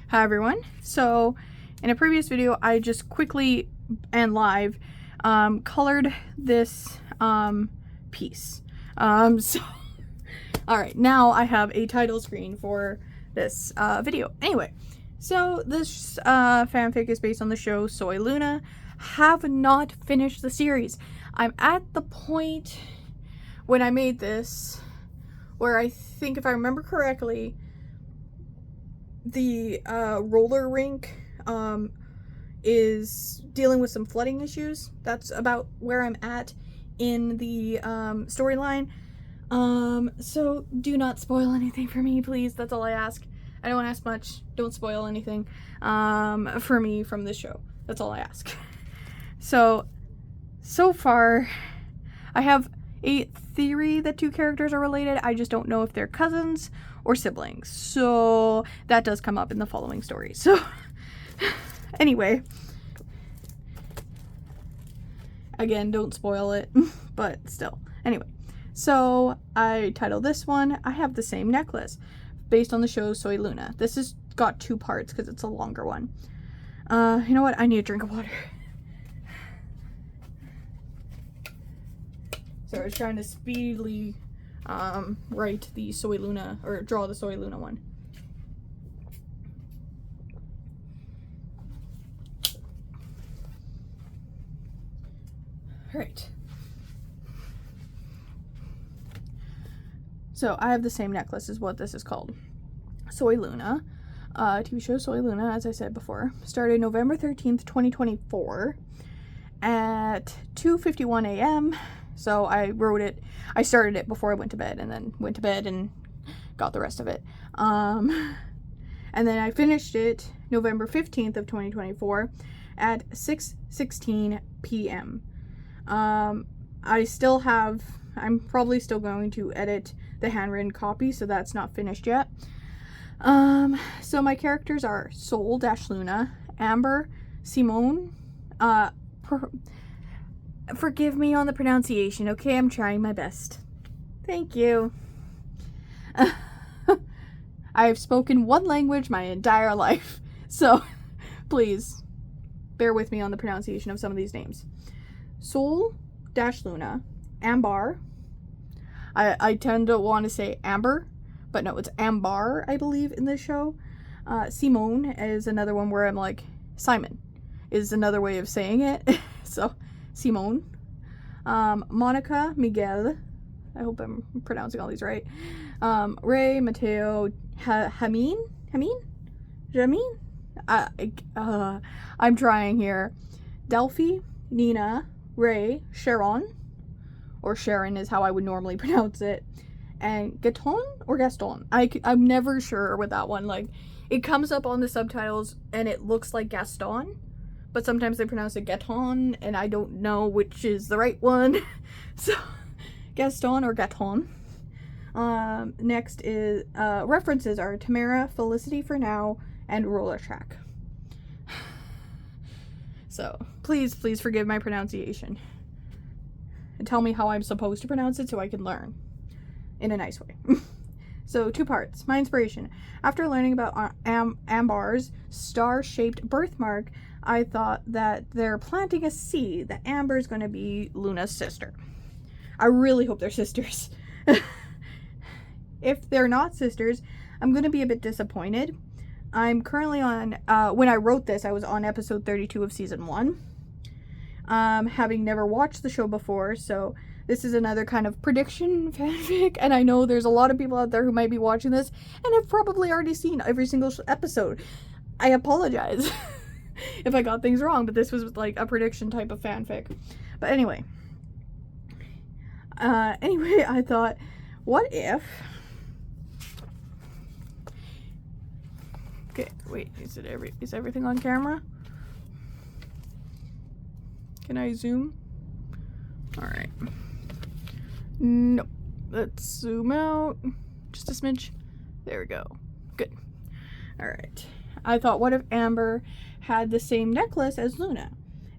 Hi everyone. So in a previous video I just quickly and live colored this piece. So alright, now I have a title screen for this video. Anyway, so this fanfic is based on the show Soy Luna. Have not finished the series. I'm at the point when I made this where I think, if I remember correctly, the roller rink is dealing with some flooding issues. That's about where I'm at in the storyline. So do not spoil anything for me, please. That's all I ask. I don't ask much. Don't spoil anything for me from this show. That's all I ask. So far, I have a theory that two characters are related. I just don't know if they're cousins or siblings. So that does come up in the following story. So anyway, again, don't spoil it, but still. Anyway, so I titled this one, I have the same necklace, based on the show Soy Luna. This has got two parts because it's a longer one. You know what? I need a drink of water. So I was trying to speedily write the Soy Luna, or draw the Soy Luna one. Alright. So I have the same necklace is what this is called. Soy Luna. TV show Soy Luna, as I said before, started November 13th, 2024 at 2:51 a.m. So I started it before I went to bed, and then went to bed and got the rest of it. And then I finished it November 15th of 2024 at 6:16 p.m. I'm probably still going to edit the handwritten copy, so that's not finished yet. So my characters are Soul-Luna, Amber, Simone, forgive me on the pronunciation, okay? I'm trying my best. Thank you. I've spoken one language my entire life, so please bear with me on the pronunciation of some of these names. Soul-Luna, Amber. I tend to want to say Amber, but no, it's Amber, I believe, in this show. Simone is another one where I'm like, Simon is another way of saying it. So, Simone. Monica, Miguel. I hope I'm pronouncing all these right. Ray, Mateo, Jamin? I'm trying here. Delphi, Nina, Ray, Sharon, or Sharon is how I would normally pronounce it, and Gaston or Gaston. I'm never sure with that one. Like, it comes up on the subtitles and it looks like Gaston, but sometimes they pronounce it Gaston, and I don't know which is the right one. So, Gaston or Gaston. Next is, references are Tamara, Felicity for Now, and Roller Track. So, please forgive my pronunciation. And tell me how I'm supposed to pronounce it so I can learn in a nice way. So, two parts. My inspiration. After learning about Amber's star-shaped birthmark, I thought that they're planting a seed that Amber's going to be Luna's sister. I really hope they're sisters. If they're not sisters, I'm going to be a bit disappointed. I'm currently on, when I wrote this, I was on episode 32 of season 1. Having never watched the show before, so this is another kind of prediction fanfic, and I know there's a lot of people out there who might be watching this and have probably already seen every single episode. I apologize if I got things wrong, but this was like a prediction type of fanfic. But anyway, I thought, what if... Okay, wait, is everything on camera? Can I zoom? Alright. Nope. Let's zoom out. Just a smidge. There we go. Good. Alright. I thought, what if Amber had the same necklace as Luna?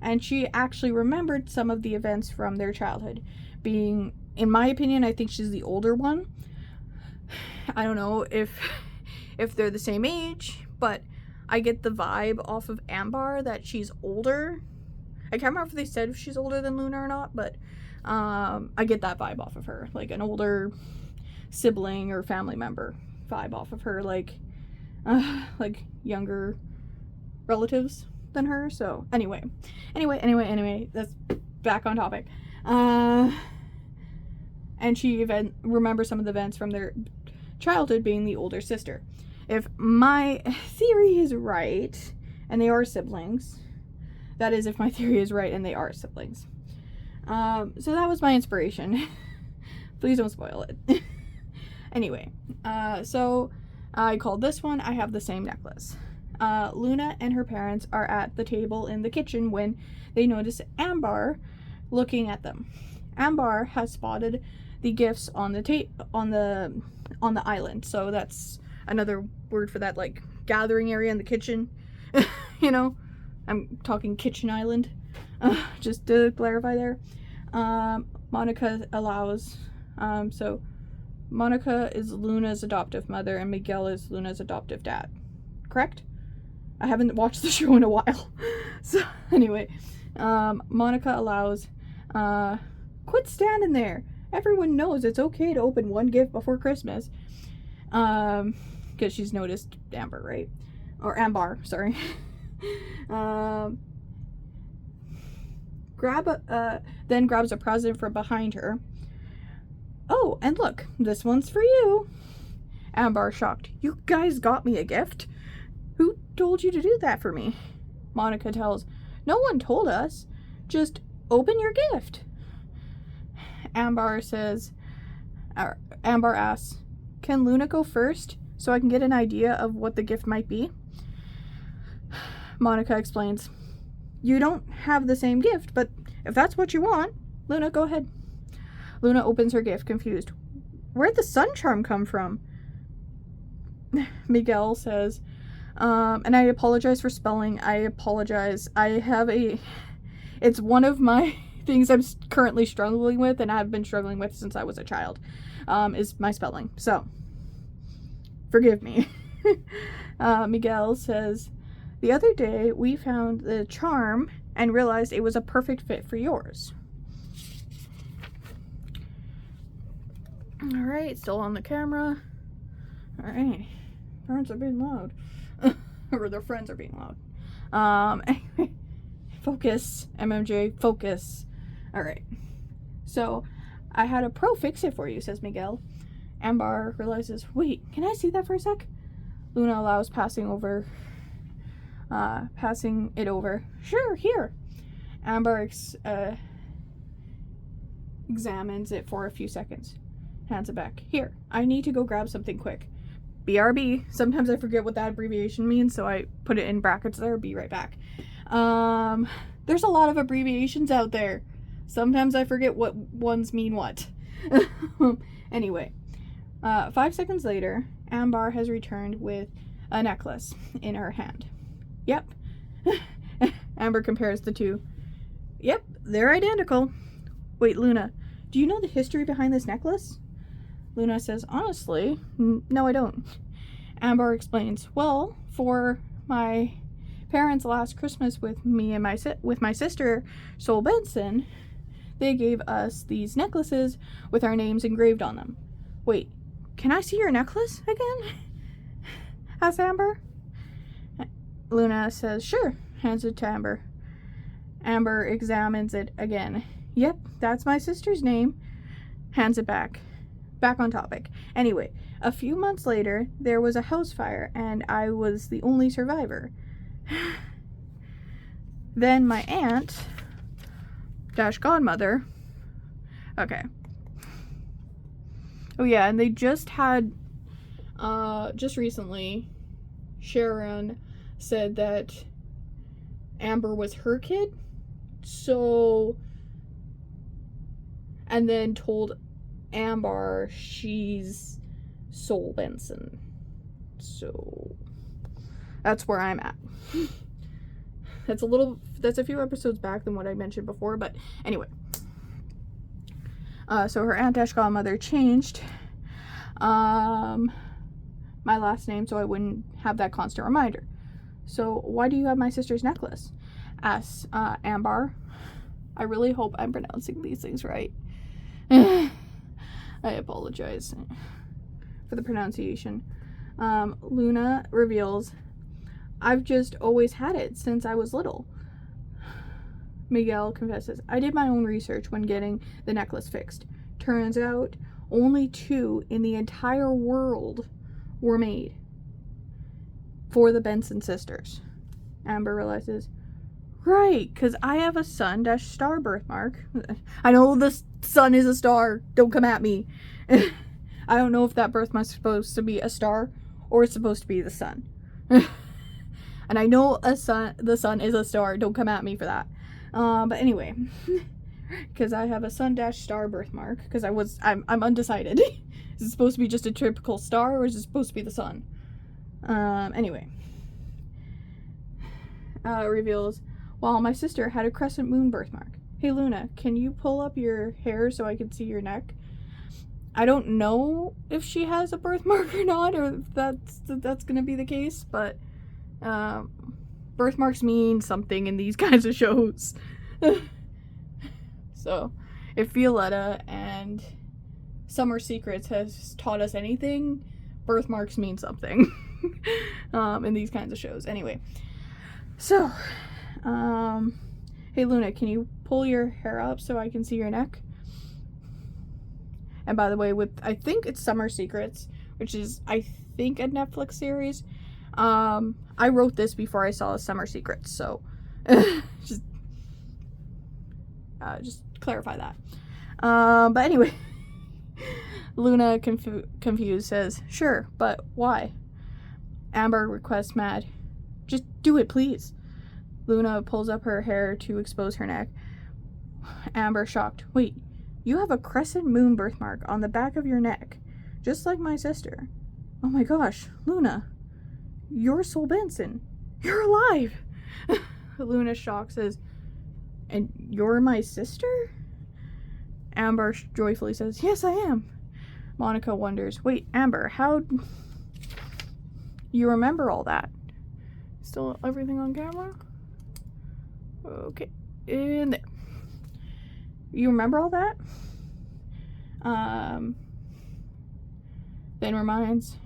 And she actually remembered some of the events from their childhood. Being, in my opinion, I think she's the older one. I don't know if they're the same age, but I get the vibe off of Amber that she's older. I can't remember if they said if she's older than Luna or not, but I get that vibe off of her, like an older sibling or family member vibe off of her, like younger relatives than her. So anyway, that's back on topic. And she even remembers some of the events from their childhood, being the older sister. If my theory is right, and they are siblings, that is, if my theory is right and they are siblings. So that was my inspiration. Please don't spoil it. Anyway, so I called this one, I Have the Same Necklace. Luna and her parents are at the table in the kitchen when they notice Amber looking at them. Amber has spotted the gifts on the island. So that's another word for that, like, gathering area in the kitchen. You know, I'm talking kitchen island, just to clarify there. Monica allows, so Monica is Luna's adoptive mother and Miguel is Luna's adoptive dad. Correct? I haven't watched the show in a while. So anyway, Monica allows, quit standing there. Everyone knows it's okay to open one gift before Christmas. Because she's noticed Amber, right? Or Amber, sorry. Then grabs a present from behind her. Oh, and look, this one's for you. Amber, shocked. You guys got me a gift? Who told you to do that for me? Monica tells, no one told us. Just open your gift. Amber asks, can Luna go first so I can get an idea of what the gift might be? Monica explains, you don't have the same gift, but if that's what you want, Luna, go ahead. Luna opens her gift, confused. Where'd the sun charm come from? Miguel says, and I apologize for spelling. I apologize. It's one of my things I'm currently struggling with, and I've been struggling with since I was a child, is my spelling. So, forgive me. Miguel says, the other day we found the charm and realized it was a perfect fit for yours. Alright, still on the camera. Alright. Parents are being loud. Or their friends are being loud. Anyway. Focus. MMJ, focus. Alright. So, I had a pro fix it for you, says Miguel. Amber realizes, wait, can I see that for a sec? Luna allows passing it over. Sure, here. Amber examines it for a few seconds. Hands it back. Here, I need to go grab something quick. BRB. Sometimes I forget what that abbreviation means, so I put it in brackets there. Be right back. There's a lot of abbreviations out there. Sometimes I forget what ones mean what. Anyway, 5 seconds later, Amber has returned with a necklace in her hand. Yep. Amber compares the two. Yep, they're identical. Wait, Luna, do you know the history behind this necklace? Luna says, honestly, no, I don't. Amber explains, well, for my parents' last Christmas with me and my sister, Sol Benson, they gave us these necklaces with our names engraved on them. Wait, can I see your necklace again? Asks Amber. Luna says, sure, hands it to Amber. Amber examines it again. Yep, that's my sister's name. Hands it back. Back on topic. Anyway, a few months later, there was a house fire, and I was the only survivor. Then my aunt, godmother, okay. Oh yeah, and they just had, just recently, Sharon said that Amber was her kid, so, and then told Amber she's Sol Benson. So that's where I'm at. That's a few episodes back than what I mentioned before, but anyway. So her aunt godmother changed my last name so I wouldn't have that constant reminder. So why do you have my sister's necklace? Asks Amber. I really hope I'm pronouncing these things right. I apologize for the pronunciation. Luna reveals, I've just always had it since I was little. Miguel confesses, I did my own research when getting the necklace fixed. Turns out only 2 in the entire world were made for the Benson sisters. Amber realizes, right, because I have a sun-star birthmark. I know the sun is a star. Don't come at me. I don't know if that birthmark's supposed to be a star or it's supposed to be the sun. And I know the sun is a star. Don't come at me for that. But anyway, because I have a sun-star birthmark, because I'm undecided. Is it supposed to be just a typical star or is it supposed to be the sun? Anyway. Reveals, well, my sister had a crescent moon birthmark. Hey Luna, can you pull up your hair so I can see your neck? I don't know if she has a birthmark or not, or if that's gonna be the case, but birthmarks mean something in these kinds of shows. So, if Violetta and Summer Secrets has taught us anything, birthmarks mean something in these kinds of shows. Anyway, so, hey Luna, can you pull your hair up so I can see your neck? And by the way, I think it's Summer Secrets, which is, I think, a Netflix series. I wrote this before I saw Summer Secrets, so just clarify that. But anyway, Luna, confused, says, sure, but why? Amber requests mad, just do it, please. Luna pulls up her hair to expose her neck. Amber, shocked, wait, you have a crescent moon birthmark on the back of your neck, just like my sister. Oh my gosh, Luna, you're Sol Benson. You're alive. Luna, shocked, says, and you're my sister? Amber joyfully says, yes, I am. Monica wonders, wait, Amber, how you remember all that? Still everything on camera? Okay, in there. You remember all that? Then reminds,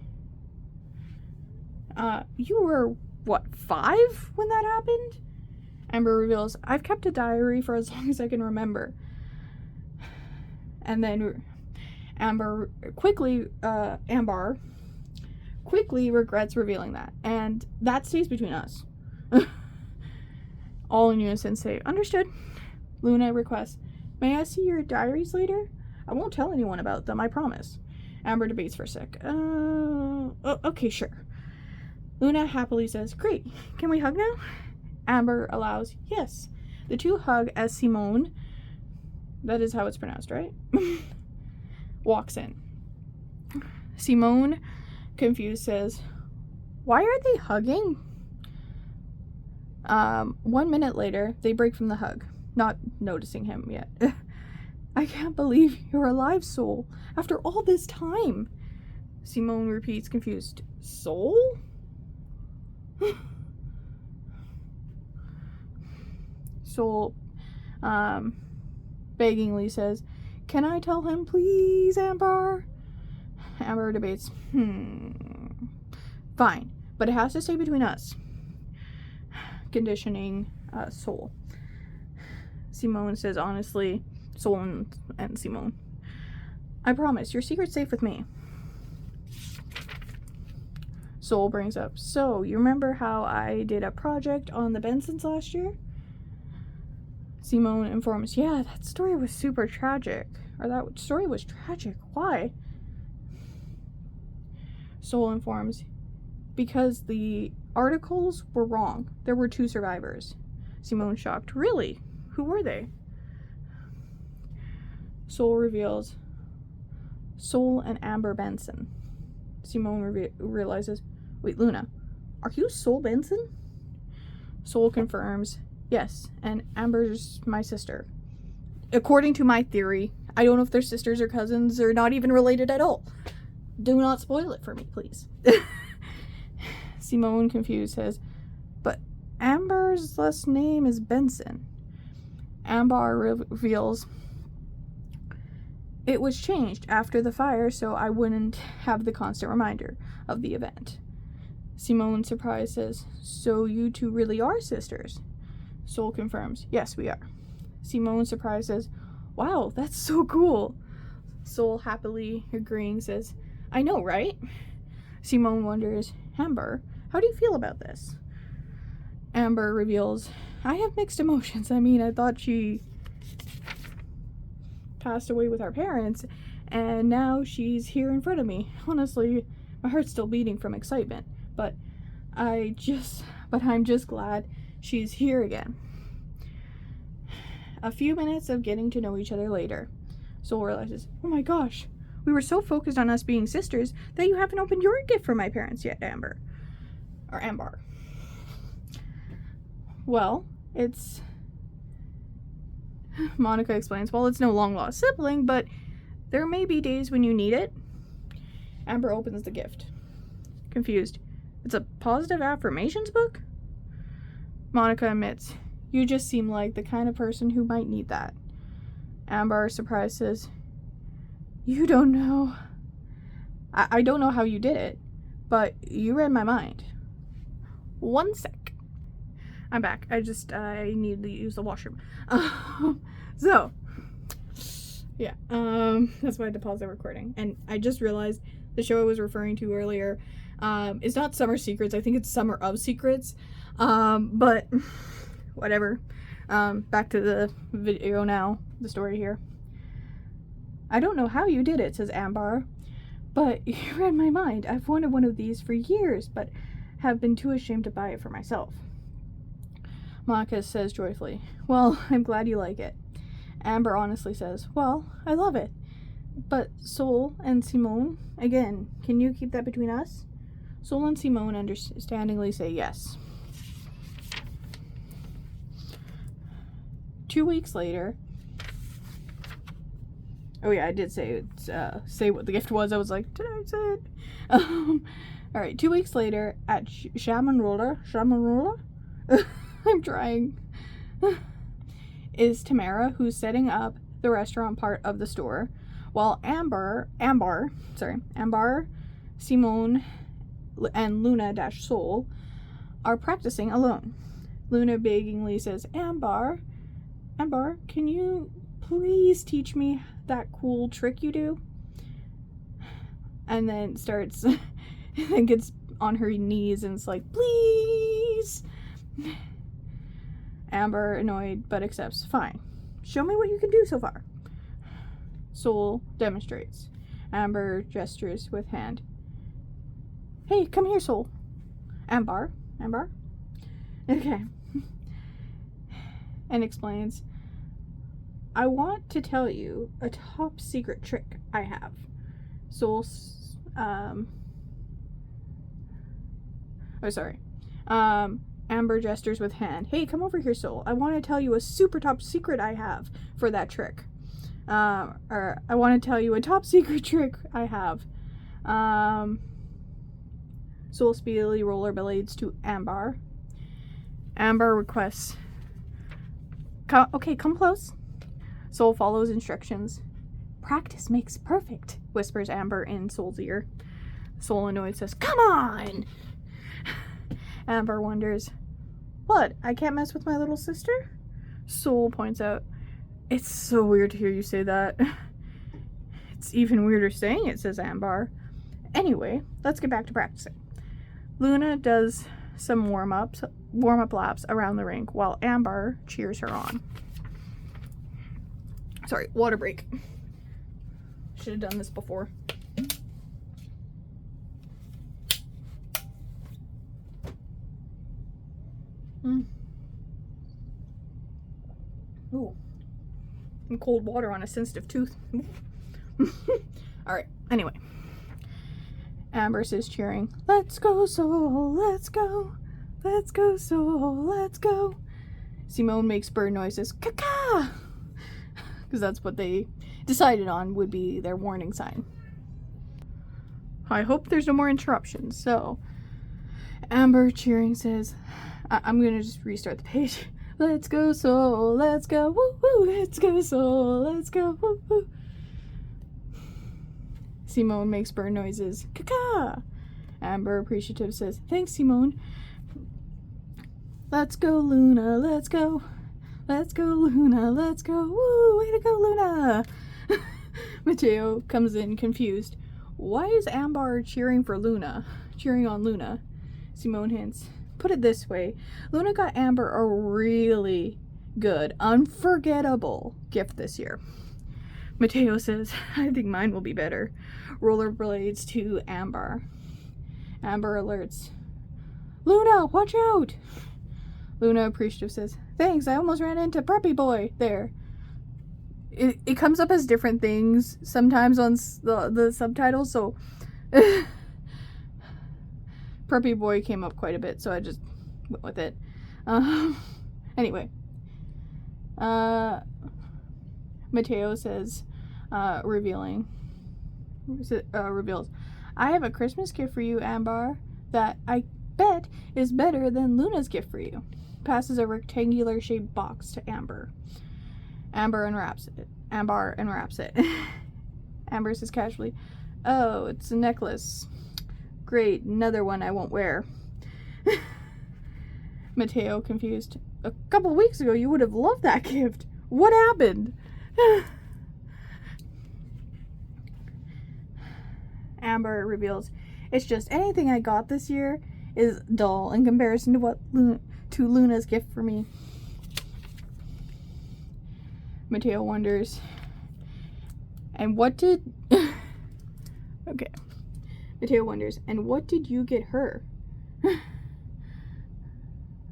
you were, what, 5 when that happened? Amber reveals, I've kept a diary for as long as I can remember. And then Amber quickly regrets revealing that. And that stays between us. All in unison say, understood. Luna requests, may I see your diaries later? I won't tell anyone about them, I promise. Amber debates for a sec. Okay, sure. Luna happily says, great, can we hug now? Amber allows, yes. The two hug as Simone, that is how it's pronounced, right? Walks in. Simone, confused, says, why are they hugging? 1 minute later, they break from the hug, not noticing him yet. I can't believe you're alive, Sol, after all this time. Simone repeats, confused, Sol? Sol, beggingly says, can I tell him, please, Amber? Amber debates, fine, but it has to stay between us. Conditioning Sol. Simone says, honestly, Sol and Simone, I promise, your secret's safe with me. Sol brings up, so, you remember how I did a project on the Bensons last year? Simone informs, yeah, that story was super tragic. Or that story was tragic. Why? Sol informs, because the articles were wrong. There were 2 survivors. Simone, shocked, really? Who were they? Sol reveals, Sol and Amber Benson. Simone realizes, wait, Luna, are you Sol Benson? Sol confirms, yes, and Amber's my sister. According to my theory, I don't know if they're sisters or cousins or not even related at all. Do not spoil it for me, please. Simone, confused, says, But Amber's last name is Benson. Amber reveals it was changed after the fire so I wouldn't have the constant reminder of the event. Simone, surprised, says, so you two really are sisters? Sol confirms, yes, we are. Simone, surprised, says, wow, that's so cool. Sol, happily agreeing, says, I know, right? Simone wonders, Amber, how do you feel about this? Amber reveals, I have mixed emotions. I mean, I thought she passed away with our parents, and now she's here in front of me. Honestly, my heart's still beating from excitement, but I'm just glad she's here again. A few minutes of getting to know each other later, Sol realizes, oh my gosh, we were so focused on us being sisters that you haven't opened your gift for my parents yet, Amber. Well, Monica explains, well, it's no long-lost sibling, but there may be days when you need it. Amber opens the gift, confused. It's a positive affirmations book? Monica admits, you just seem like the kind of person who might need that. Amber, surprised, says, you don't know. I don't know how you did it, but you read my mind. One sec. I'm back. I need to use the washroom. That's why I had to pause the recording. And I just realized the show I was referring to earlier is not Summer Secrets. I think it's Summer of Secrets. But whatever. Back to the video now, the story here. I don't know how you did it, says Amber, but you read my mind. I've wanted one of these for years, but have been too ashamed to buy it for myself. Monica says joyfully, well, I'm glad you like it. Amber honestly says, well, I love it. But Sol and Simone, again, can you keep that between us? Sol and Simone understandingly say yes. 2 weeks later, oh yeah, I did say what the gift was. I was like, did I say it? Alright, 2 weeks later at Shamanrola, I'm trying, is Tamara, who's setting up the restaurant part of the store, while Amber, Simone, and Luna-Sol are practicing alone. Luna beggingly says, Amber, can you please teach me that cool trick you do? And then and gets on her knees and it's like, please. Amber, annoyed, but accepts. Fine. Show me what you can do so far. Sol demonstrates. Amber gestures with hand. Hey, come here, Sol. Amber. Okay. And explains, I want to tell you a top secret trick I have. Sol, Amber gestures with hand. Hey, come over here, Sol. I want to tell you a super top secret I have for that trick. I want to tell you a top secret trick I have. Sol speedily rollerblades to Amber. Amber requests, come close. Sol follows instructions. Practice makes perfect, whispers Amber in Sol's ear. Sol, annoyed, says, come on! Amber wonders, what, I can't mess with my little sister? Sol points out, it's so weird to hear you say that. It's even weirder saying it, says Amber. Anyway, let's get back to practicing. Luna does some warm-up laps around the rink while Amber cheers her on. Sorry, water break. Should have done this before. Ooh. Some cold water on a sensitive tooth. Alright, anyway. Amber says cheering, let's go, Sol, let's go. Let's go, Sol, let's go. Simone makes bird noises, caca! Because that's what they decided on would be their warning sign. I hope there's no more interruptions. So, Amber cheering says, I'm gonna just restart the page. Let's go Soul, let's go, woo woo, let's go Soul, let's go, woo woo. Simone makes bird noises. Caca! Amber, appreciative, says, thanks, Simone. Let's go, Luna, let's go. Let's go, Luna, let's go. Woo, way to go, Luna. Mateo comes in confused. Why is Amber cheering for Luna? Cheering on Luna? Simone hints. Put it this way. Luna got Amber a really good, unforgettable gift this year. Mateo says, I think mine will be better. Rollerblades to Amber. Amber alerts. Luna, watch out! Luna, appreciative, says, thanks, I almost ran into Preppy Boy there. It comes up as different things sometimes on the subtitles, so Preppy Boy came up quite a bit, so I just went with it. Anyway. Mateo says, reveals, I have a Christmas gift for you, Amber, that I bet is better than Luna's gift for you. Passes a rectangular shaped box to Amber. Amber unwraps it. Amber says casually, oh, it's a necklace. Great, another one I won't wear. Mateo, confused. A couple weeks ago you would have loved that gift. What happened? Amber reveals, it's just anything I got this year is dull in comparison to Luna's gift for me. Mateo wonders, and what did okay. Mateo wonders, and what did you get her?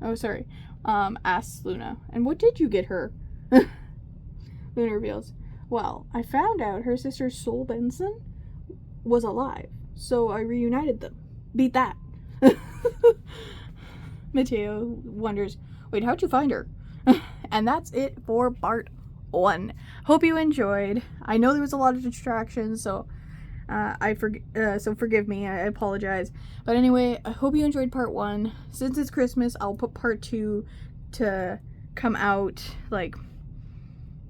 Oh, sorry. Asks Luna, and what did you get her? Luna reveals, well, I found out her sister Sol Benson was alive, so I reunited them. Beat that. Mateo wonders, wait, how'd you find her? And that's it for part 1. Hope you enjoyed. I know there was a lot of distractions, so so forgive me. I apologize. But anyway, I hope you enjoyed part 1. Since it's Christmas, I'll put part 2 to come out like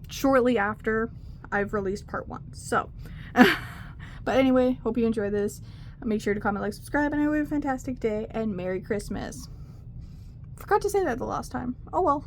shortly after I've released part 1. So, but anyway, hope you enjoy this. Make sure to comment, like, subscribe, and I hope you have a fantastic day and Merry Christmas. Forgot to say that the last time. Oh well.